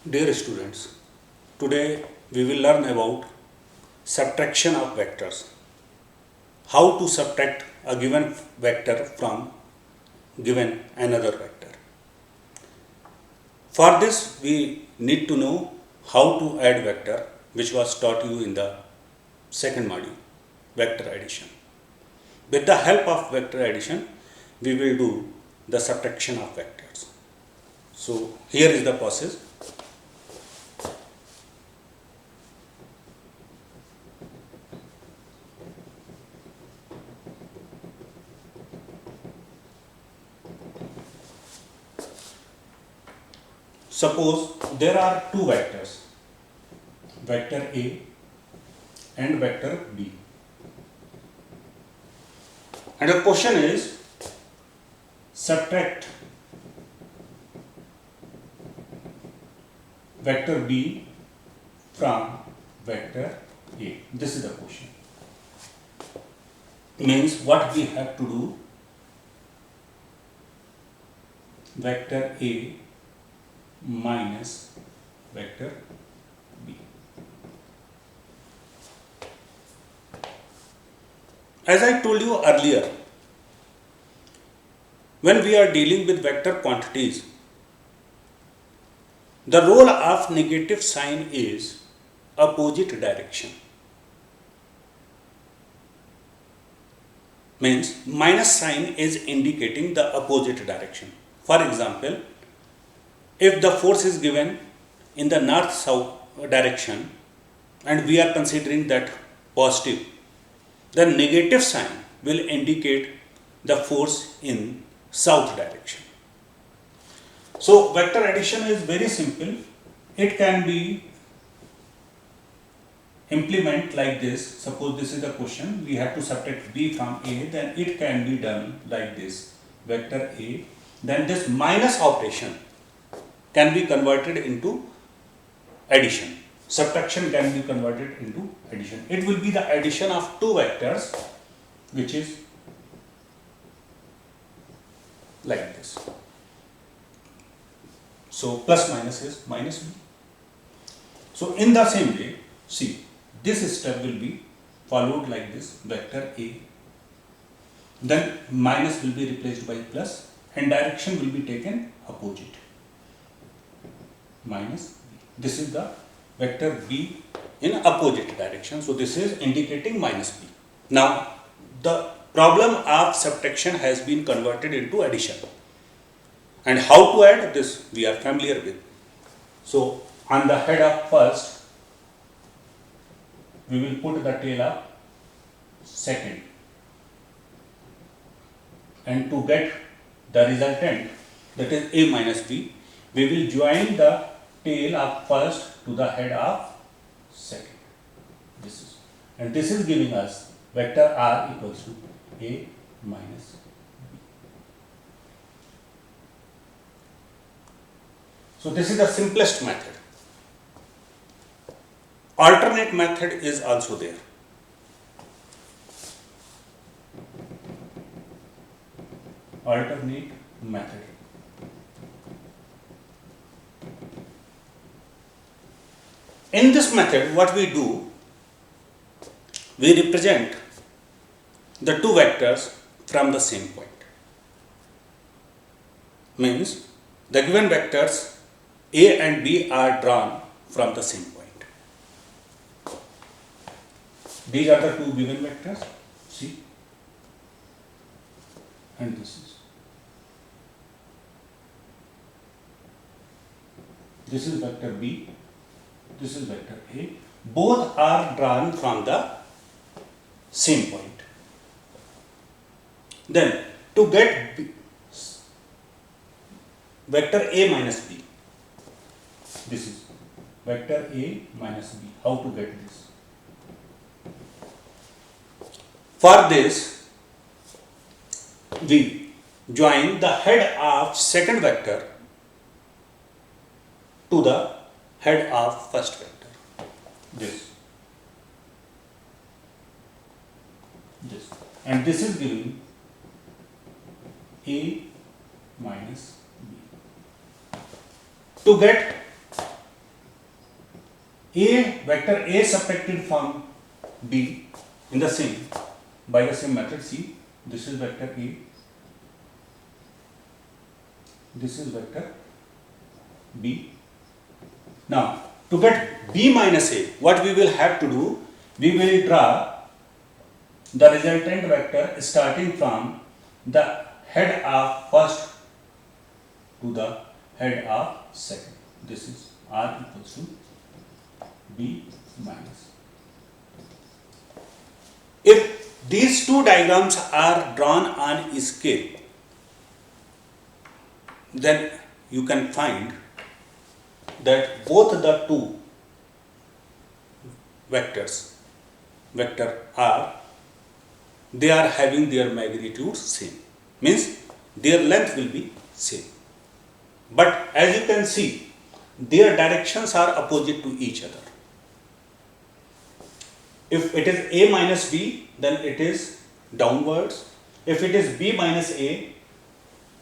Dear students, today we will learn about subtraction of vectors. How to subtract a given vector from given another vector. For this we need to know how to add vector, which was taught you in the second module, vector addition. With the help of vector addition, we will do the subtraction of vectors. So here is the process. Suppose there are two vectors, vector A and vector B. And the question is, subtract vector B from vector A. This is the question. Means what we have to do, vector A minus vector B. As I told you earlier, when we are dealing with vector quantities, the role of negative sign is opposite direction. Means minus sign is indicating the opposite direction. For example, if the force is given in the north-south direction and we are considering that positive, the negative sign will indicate the force in south direction. So vector addition is very simple. It can be implement like this. Suppose this is the question, we have to subtract B from A, then it can be done like this, vector A, then this minus operation can be converted into addition. Subtraction can be converted into addition. It will be the addition of two vectors, which is like this. So plus minus is minus B. So in the same way, see, this step will be followed like this, vector A, then minus will be replaced by plus and direction will be taken opposite, minus B. This is the vector B in opposite direction. So this is indicating minus B. Now the problem of subtraction has been converted into addition. And how to add this we are familiar with. So on the head of first, we will put the tail of second. And to get the resultant, that is A minus B, we will join the tail of first to the head of second. This is, and this is giving us vector R equals to A minus B. So this is the simplest method. Alternate method is also there. Alternate method. In this method, what we do, we represent the two vectors from the same point. Means the given vectors A and B are drawn from the same point. These are the two given vectors, see, and this is vector B, this is vector A. Both are drawn from the same point. Then to get B, vector A minus B, this is vector A minus B. How to get this? For this, we join the head of second vector to the head of first vector. This. And this is giving A minus B. To get A vector A subtracted from B in the same by the same method. See, this is vector A, this is vector B. Now to get B minus A, what we will have to do, we will draw the resultant vector starting from the head of first to the head of second. This is R equals to B minus. If these two diagrams are drawn on scale, then you can find that both the two vectors, vector R, they are having their magnitudes same, means their length will be same. But as you can see, their directions are opposite to each other. If it is A minus B, then it is downwards. If it is B minus A,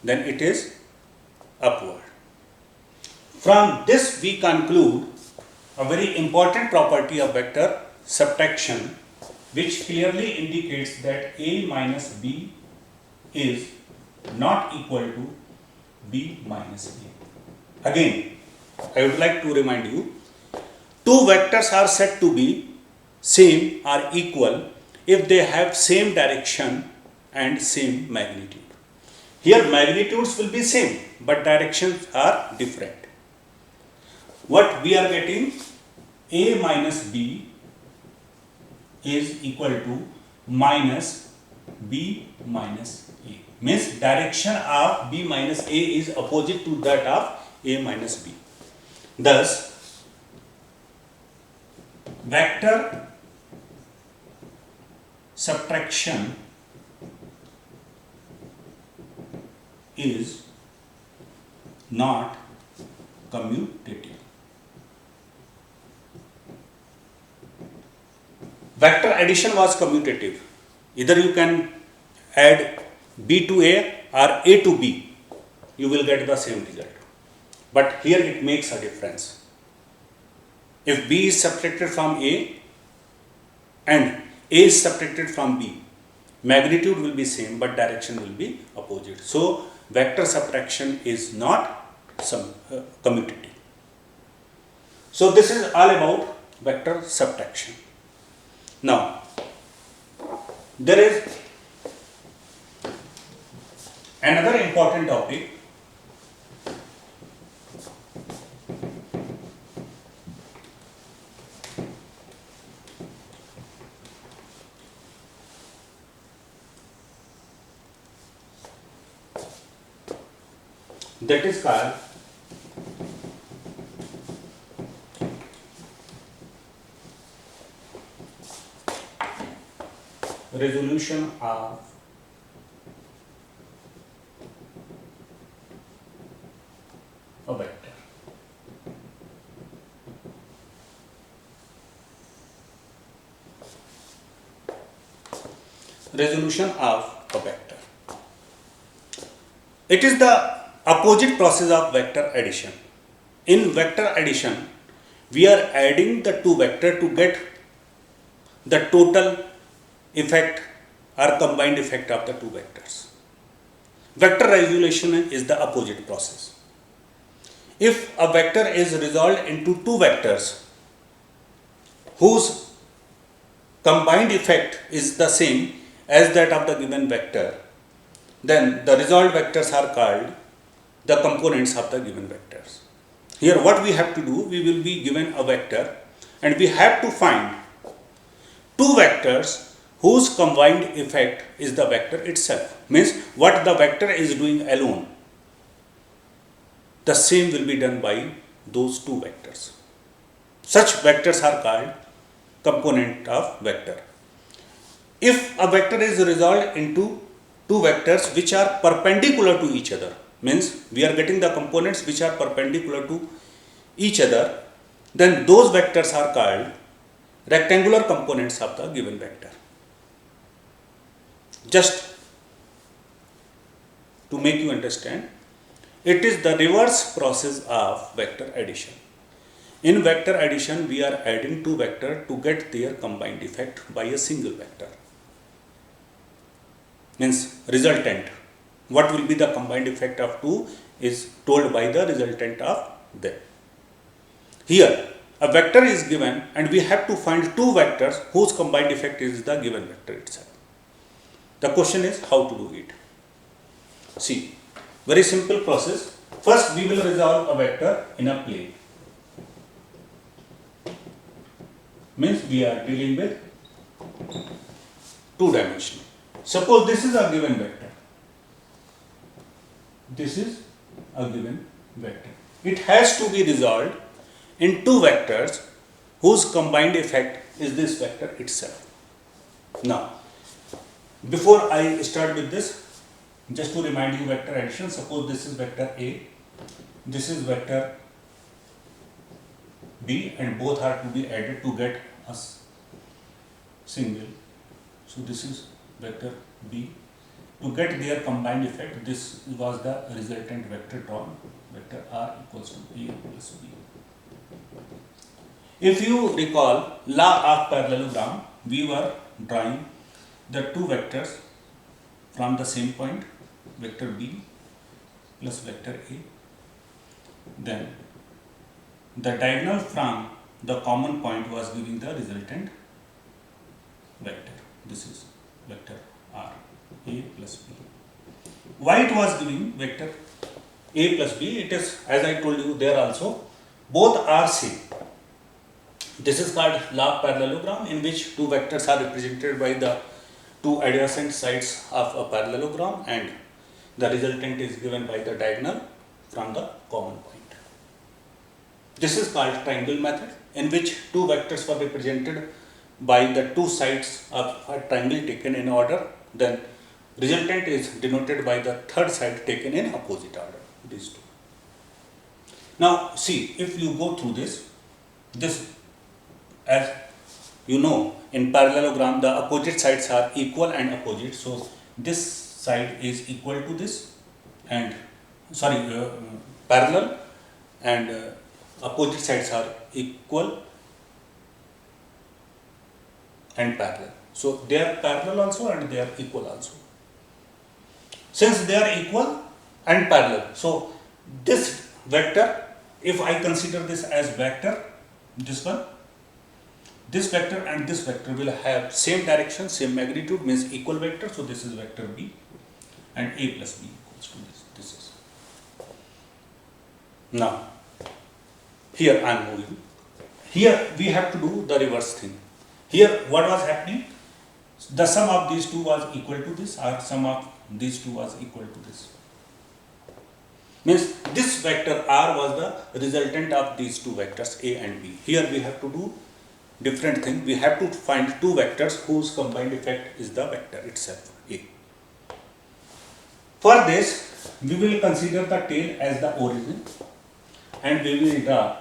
then it is upward. From this we conclude a very important property of vector subtraction, which clearly indicates that A minus B is not equal to B minus A. Again, I would like to remind you, two vectors are said to be same or equal if they have same direction and same magnitude. Here magnitudes will be same, but directions are different. What we are getting, A minus B is equal to minus B minus A. Means direction of B minus A is opposite to that of A minus B. Thus, vector subtraction is not commutative. Vector addition was commutative. Either you can add B to A or A to B, you will get the same result. But here it makes a difference. If B is subtracted from A and A is subtracted from B, magnitude will be same but direction will be opposite. So vector subtraction is not commutative. So this is all about vector subtraction. Now there is another important topic, that is called resolution of a vector. Resolution of a vector. It is the opposite process of vector addition. In vector addition, we are adding the two vectors to get the total effect or combined effect of the two vectors. Vector resolution is the opposite process. If a vector is resolved into two vectors whose combined effect is the same as that of the given vector, then the resolved vectors are called the components of the given vectors. Here what we have to do, we will be given a vector and we have to find two vectors whose combined effect is the vector itself. Means what the vector is doing alone, the same will be done by those two vectors. Such vectors are called component of vector. If a vector is resolved into two vectors which are perpendicular to each other, means we are getting the components which are perpendicular to each other, then those vectors are called rectangular components of the given vector. Just to make you understand, it is the reverse process of vector addition. In vector addition, we are adding two vectors to get their combined effect by a single vector. Means resultant. What will be the combined effect of two is told by the resultant of them. Here, a vector is given and we have to find two vectors whose combined effect is the given vector itself. The question is how to do it. See, very simple process. First, we will resolve a vector in a plane. Means we are dealing with two-dimensional. Suppose this is a given vector. This is a given vector. It has to be resolved in two vectors whose combined effect is this vector itself. Now, before I start with this, just to remind you vector addition, suppose this is vector A, this is vector B, and both are to be added to get a single. So this is vector B. To get their combined effect, this was the resultant vector drawn, vector R equals to A plus B. If you recall law of parallelogram, we were drawing the two vectors from the same point, vector B plus vector A. Then the diagonal from the common point was giving the resultant vector. This is vector R, A plus B. Why it was giving vector A plus B? It is, as I told you, there also both are same. This is called law of parallelogram, in which two vectors are represented by the two adjacent sides of a parallelogram and the resultant is given by the diagonal from the common point. This is called triangle method, in which two vectors were represented by the two sides of a triangle taken in order, then resultant is denoted by the third side taken in opposite order, these two. Now see, if you go through this, as you know, in parallelogram the opposite sides are equal and opposite, so this side is equal to this and parallel, and opposite sides are equal and parallel. So they are parallel also and they are equal also. Since they are equal and parallel, so this vector, if I consider this as vector, this one, this vector and this vector will have same direction, same magnitude, means equal vector. So this is vector B and A plus B equals to this. This is. Now, here I am moving. Here we have to do the reverse thing. Here what was happening? The sum of these two was equal to this, or sum of these two was equal to this. Means this vector R was the resultant of these two vectors A and B. Here we have to do different thing. We have to find two vectors whose combined effect is the vector itself, A. For this, we will consider the tail as the origin and we will draw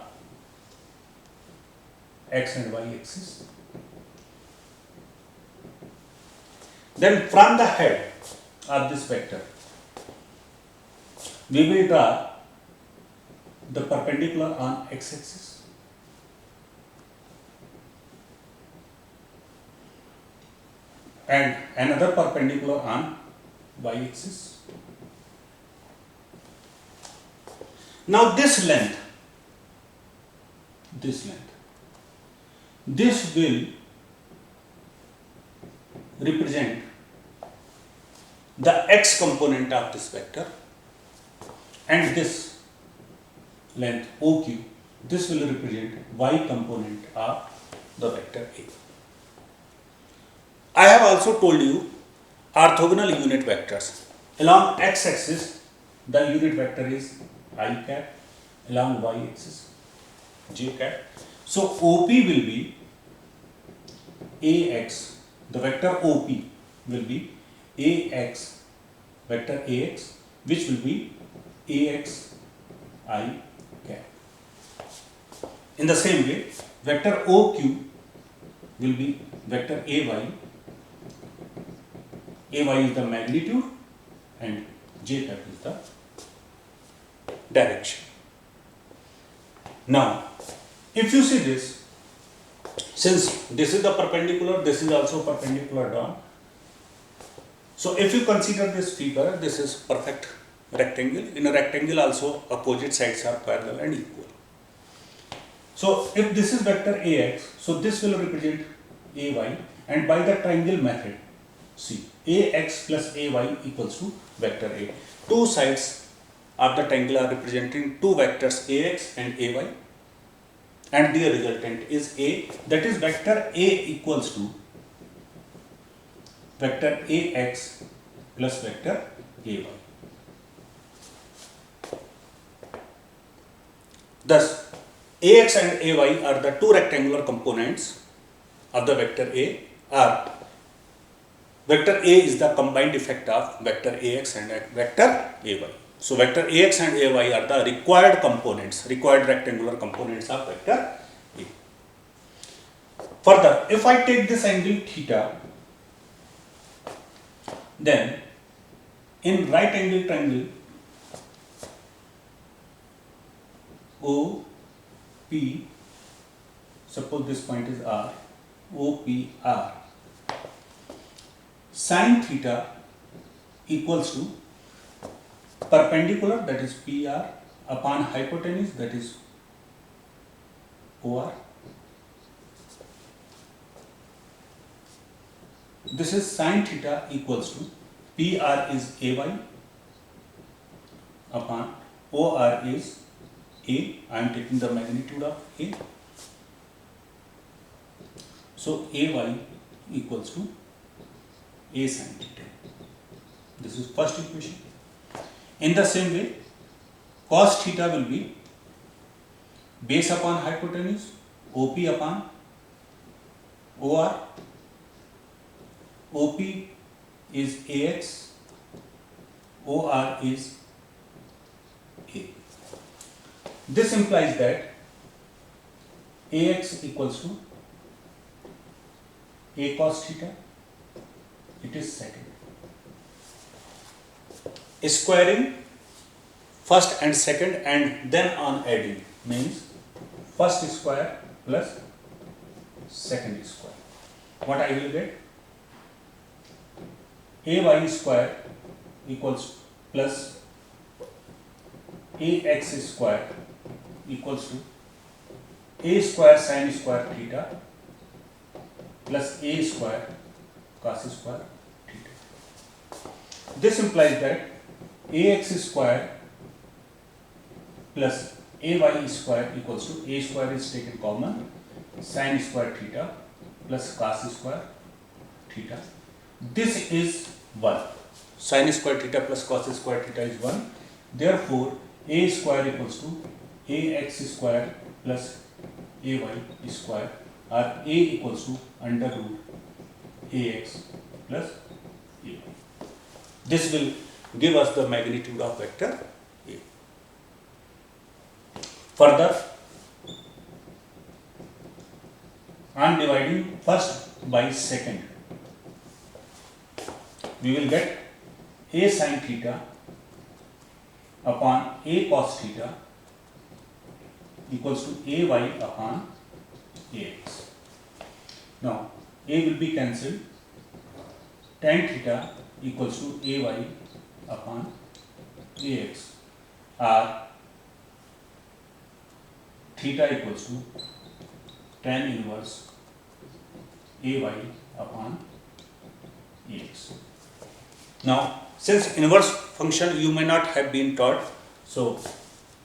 x and y axis. Then from the head of this vector, we will draw the perpendicular on x axis and another perpendicular on y axis. Now this length, this will represent the x component of this vector, and this length OQ, this will represent y component of the vector A. I have also told you orthogonal unit vectors. Along x axis, the unit vector is I cap, along y axis j cap. So OP will be AX, the vector OP will be AX, vector AX, which will be AX I cap. In the same way, vector OQ will be vector AY. AY is the magnitude and J cap is the direction. Now, If you see this, since this is the perpendicular, this is also perpendicular down. So if you consider this figure, this is perfect rectangle. In a rectangle also opposite sides are parallel and equal. So if this is vector Ax, so this will represent Ay, and by the triangle method, see, Ax plus Ay equals to vector A. Two sides of the triangle are representing two vectors Ax and Ay, and their resultant is A. That is vector A equals to vector Ax plus vector Ay. Thus, Ax and Ay are the two rectangular components of the vector A. Vector A is the combined effect of vector Ax and vector Ay. So, vector Ax and Ay are the required components, required rectangular components of vector A. Further, if I take this angle theta, then in right angle triangle OP, suppose this point is R, OPR, sin theta equals to perpendicular, that is PR, upon hypotenuse, that is OR. This is sin theta equals to PR is AY upon OR is A. I am taking the magnitude of A. So AY equals to A sin theta. This is first equation. In the same way, cos theta will be base upon hypotenuse, OP upon OR. OP is AX, OR is A. This implies that AX equals to A cos theta, it is second. Squaring first and second and then on adding means first square plus second square. What I will get? AY square equals plus AX square equals to A square sin square theta plus A square cos square theta. This implies that AX square plus AY square equals to A square is taken common, sin square theta plus cos square theta. This is 1. Sin square theta plus cos square theta is 1. Therefore, A square equals to AX square plus AY square, or A equals to under root AX plus AY. This will give us the magnitude of vector A. Further, I am dividing first by second. We will get A sin theta upon A cos theta equals to AY upon AX. Now, A will be cancelled. Tan theta equals to AY upon AX, or theta equals to tan inverse AY upon AX. Now, since inverse function you may not have been taught, so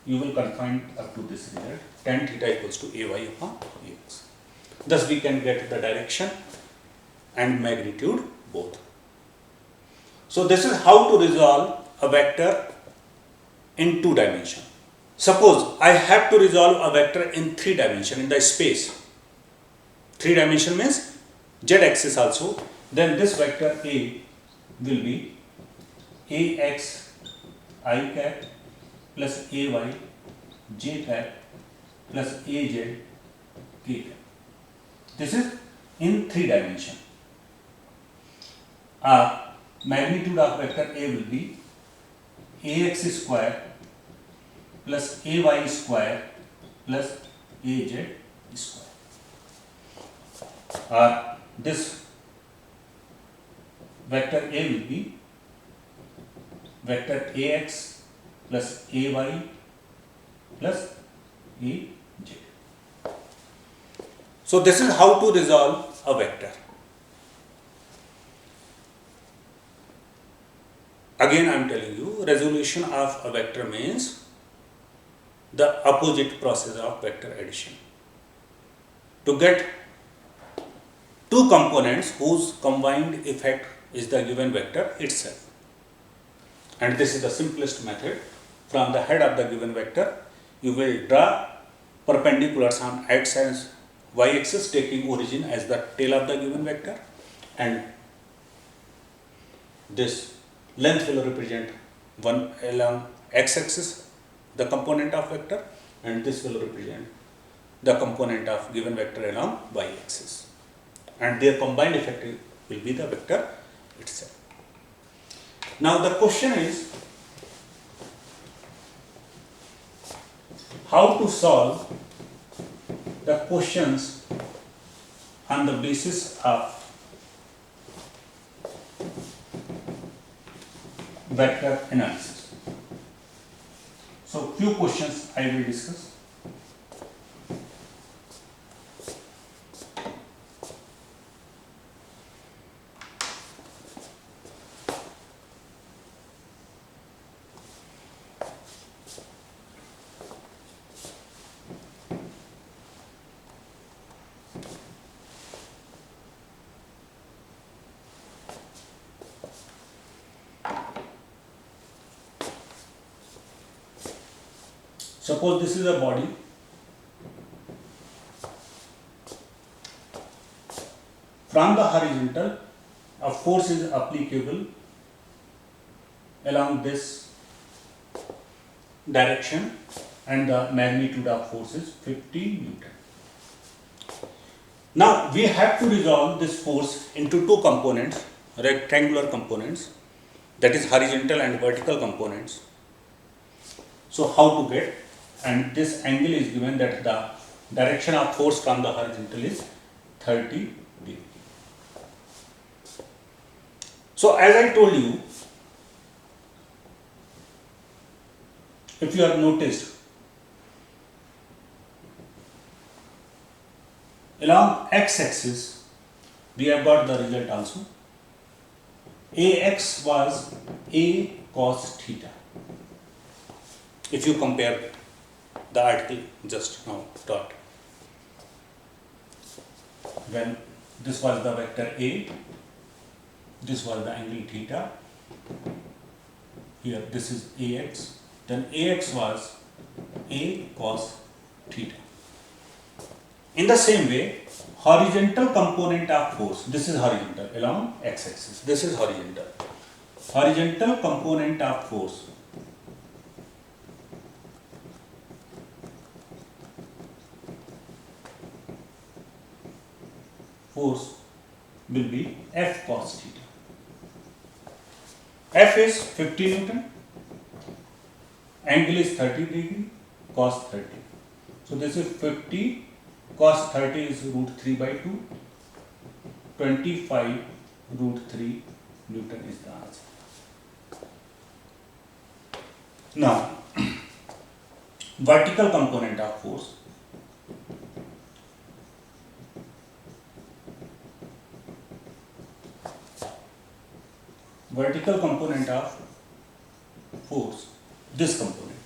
you will confine up to this result, tan theta equals to AY upon AX. Thus we can get the direction and magnitude both. So this is how to resolve a vector in 2 dimension. Suppose I have to resolve a vector in 3 dimension in the space. 3 dimension means z axis also. Then this vector A will be AX I cap plus AY j cap plus AZ k cap. This is in 3 dimension. Magnitude of vector A will be AX square plus AY square plus Az square, or this vector A will be vector Ax plus Ay plus Az. So this is how to resolve a vector. Again I am telling you, resolution of a vector means the opposite process of vector addition. To get two components whose combined effect is the given vector itself. And this is the simplest method. From the head of the given vector, you will draw perpendiculars on x and y axis, taking origin as the tail of the given vector, and this length will represent one along x axis, the component of vector, and this will represent the component of given vector along y axis, and their combined effect will be the vector itself. Now the question is how to solve the questions on the basis of vector analysis. So few questions I will discuss. Suppose this is a body. From the horizontal, a force is applicable along this direction, and the magnitude of force is 50 Newton. Now we have to resolve this force into two components, rectangular components, that is horizontal and vertical components. So how to get? And this angle is given that the direction of force from the horizontal is 30 degree. So as I told you, if you have noticed, along x-axis we have got the result also. Ax was A cos theta. If you compare the article just now taught, when this was the vector A, this was the angle theta, here this is Ax, then Ax was A cos theta. In the same way, horizontal component of force, this is horizontal along x-axis, this is horizontal. Horizontal component of force will be F cos theta. F is 50 Newton, angle is 30 degree, cos 30. So this is 50, cos 30 is root 3 by 2, 25 root 3 Newton is the answer. Now, vertical component of force. Vertical component of force, this component.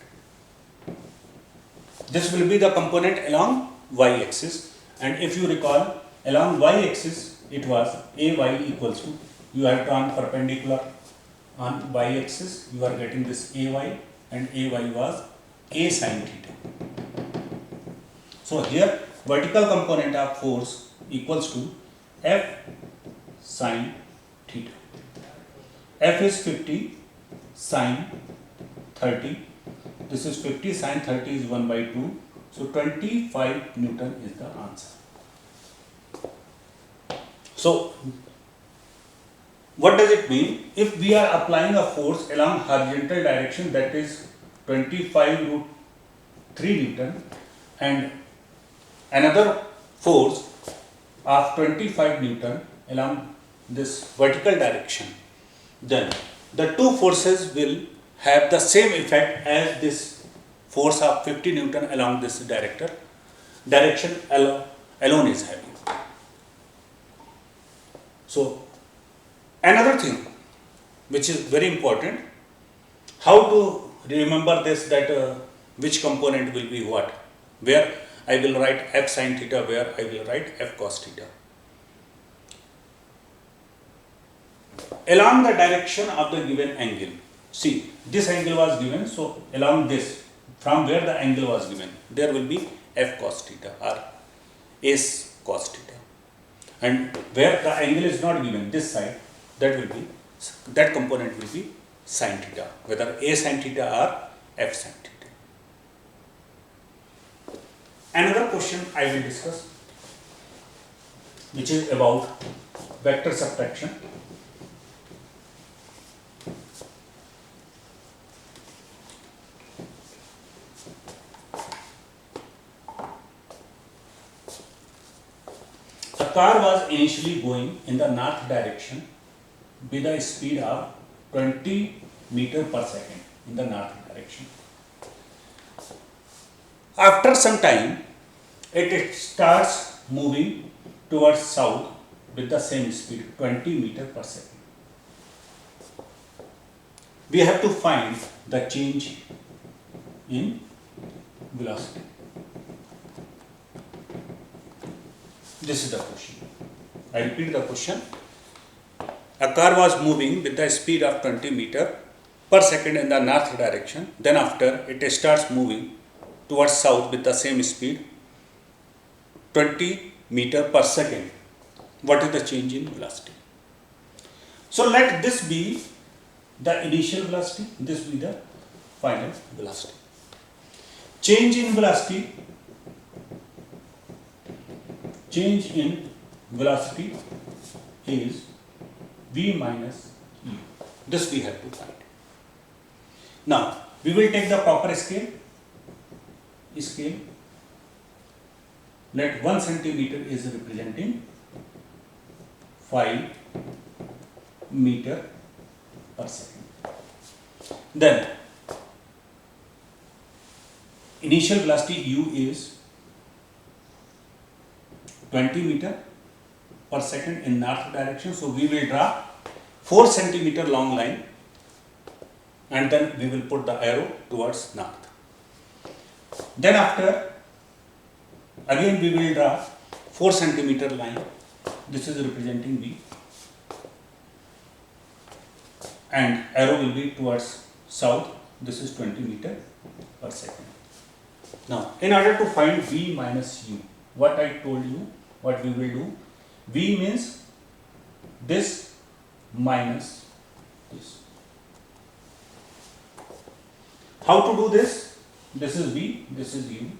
This will be the component along y-axis, and if you recall, along y-axis it was AY equals to, you have drawn perpendicular on y-axis, you are getting this AY, and AY was A sin theta. So here vertical component of force equals to F sin theta. F is 50 sin 30, this is 50 sin 30 is 1 by 2, so 25 Newton is the answer. So what does it mean? If we are applying a force along horizontal direction, that is 25 root 3 Newton, and another force of 25 Newton along this vertical direction, then the two forces will have the same effect as this force of 50 Newton along this direction alone is having. So another thing which is very important, how to remember this, that which component will be what, where I will write f sin theta, where I will write f cos theta. Along the direction of the given angle, see this angle was given, so along this, from where the angle was given, there will be f cos theta or s cos theta, and where the angle is not given, this side, that component will be sin theta, whether a sin theta or f sin theta. Another question I will discuss, which is about vector subtraction. A car was initially going in the north direction with a speed of 20 meter per second in the north direction. After some time, it starts moving towards south with the same speed, 20 meter per second. We have to find the change in velocity. This is the question. I repeat the question. A car was moving with the speed of 20 meter per second in the north direction. Then after it starts moving towards south with the same speed, 20 meter per second. What is the change in velocity? So let this be the initial velocity, this be the final velocity. Change in velocity is v minus u. This we have to find. Now we will take the proper scale. Let 1 centimeter is representing 5 meter per second. Then initial velocity u is 20 meter per second in north direction. So we will draw 4 centimeter long line and then we will put the arrow towards north. Then after, again we will draw 4 centimeter line. This is representing v, and arrow will be towards south. This is 20 meter per second. Now in order to find v minus u, what I told you, what we will do, v means this minus this. How to do this? This is v, this is u.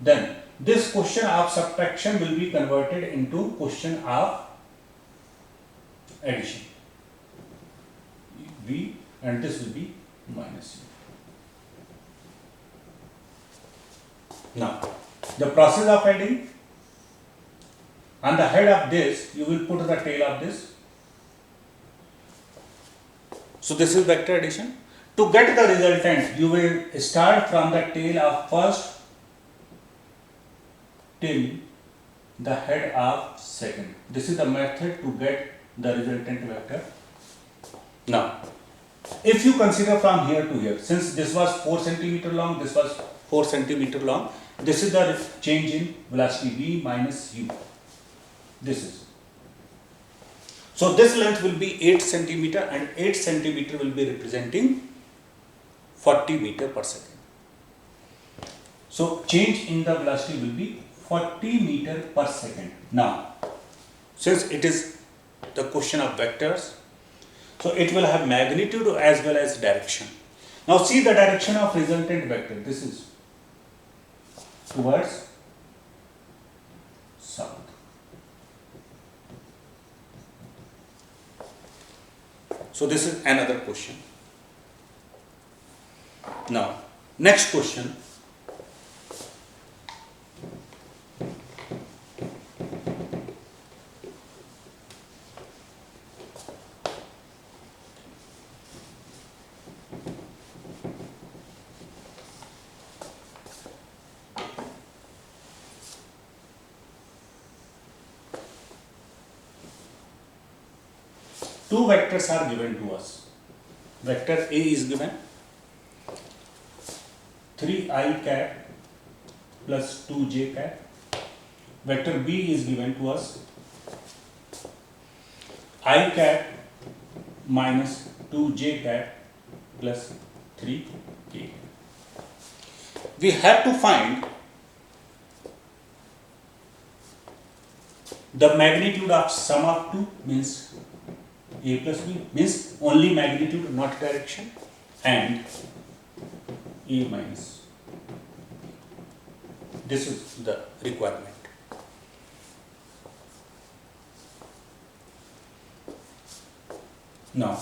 Then this question of subtraction will be converted into question of addition. V, and this will be minus u. Now the process of adding, on the head of this you will put the tail of this. So this is vector addition. To get the resultant, you will start from the tail of first till the head of second. This is the method to get the resultant vector. Now, if you consider from here to here, since this was 4 centimeter long, this was 4 centimeter long, this is the change in velocity v minus u. This is. So this length will be 8 centimeter and 8 centimeter will be representing 40 meter per second. So change in the velocity will be 40 meter per second. Now, since it is the question of vectors, so it will have magnitude as well as direction. Now see the direction of resultant vector. This is towards south. So this is another question. Now, next question. two vectors are given to us. Vector A is given 3i cap plus 2j cap. Vector B is given to us I cap minus 2j cap plus 3k. We have to find the magnitude of sum of two, means A plus B, means only magnitude, not direction, and A minus. This is the requirement. Now,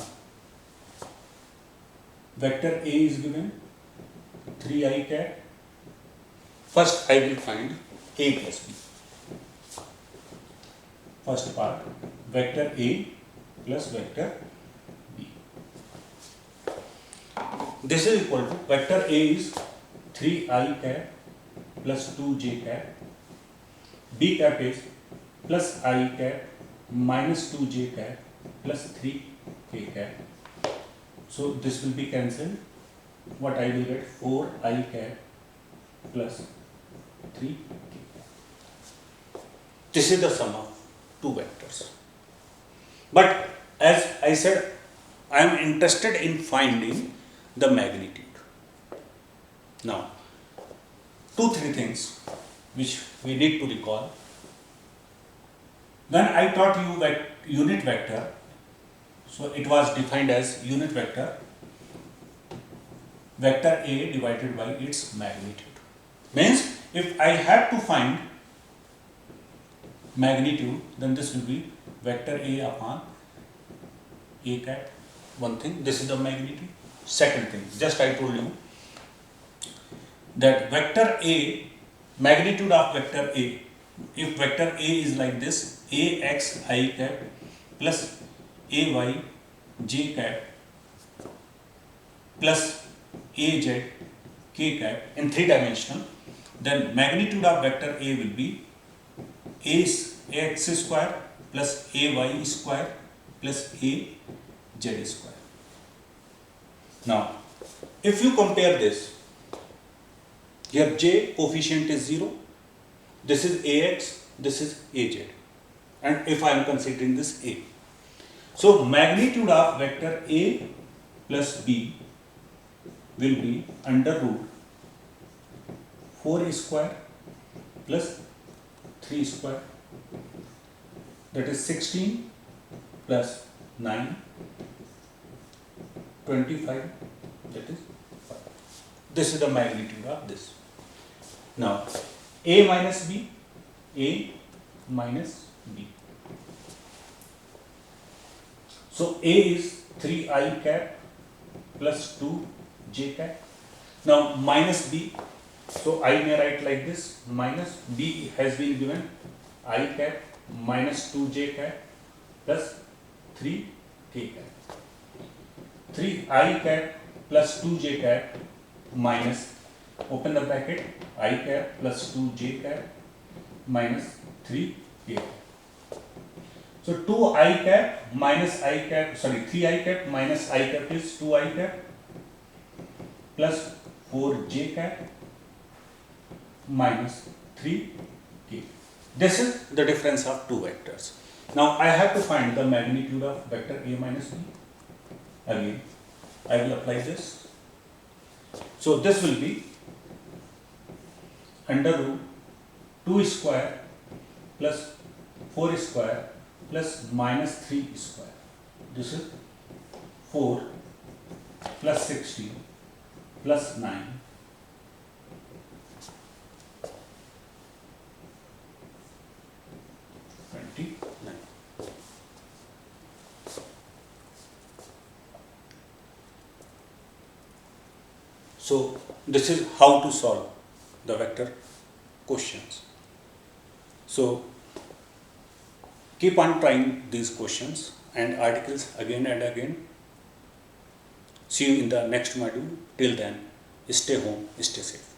vector A is given 3i cap. First I will find A plus B. First part, vector A plus vector B. This is equal to, vector A is 3i cap plus 2j cap. B cap is plus I cap minus 2j cap plus 3k cap. So this will be cancelled. What I will get? 4i cap plus 3k. This is the sum of two vectors. But as I said, I am interested in finding the magnitude. Now, 2-3 things which we need to recall. When I taught you that unit vector, so it was defined as unit vector, vector A divided by its magnitude. Means if I have to find magnitude, then this will be vector A upon A cap. One thing, this is the magnitude. Second thing, just I told you that vector A, magnitude of vector A, if vector A is like this, AXi cap plus AYJ cap plus AZ k cap in 3-dimensional, then magnitude of vector A will be ax square plus ay square plus az square. Now, if you compare this, here j coefficient is 0, this is ax, this is az, and if I am considering this a, so magnitude of vector A plus B will be under root 4 square plus 3 square, that is 16 plus 9, 25, that is 5. This is the magnitude of this. Now, A minus B, A minus B. So, A is 3i cap plus 2j cap. Now, minus B, so I may write like this, minus B has been given I cap minus 2j cap plus 3k cap. 3i cap plus 2j cap minus, open the bracket, I cap plus 2j cap minus 3k cap. So 2i cap minus I cap, sorry, 3i cap minus I cap is 2i cap plus 4j cap minus 3k. This is the difference of two vectors. Now I have to find the magnitude of vector A minus B. Again, I will apply this. So this will be under root 2 square plus 4 square plus minus 3 square. This is 4 plus 16 plus 9 29. So this is how to solve the vector questions. So keep on trying these questions and articles again and again. See you in the next module. Till then, stay home, stay safe.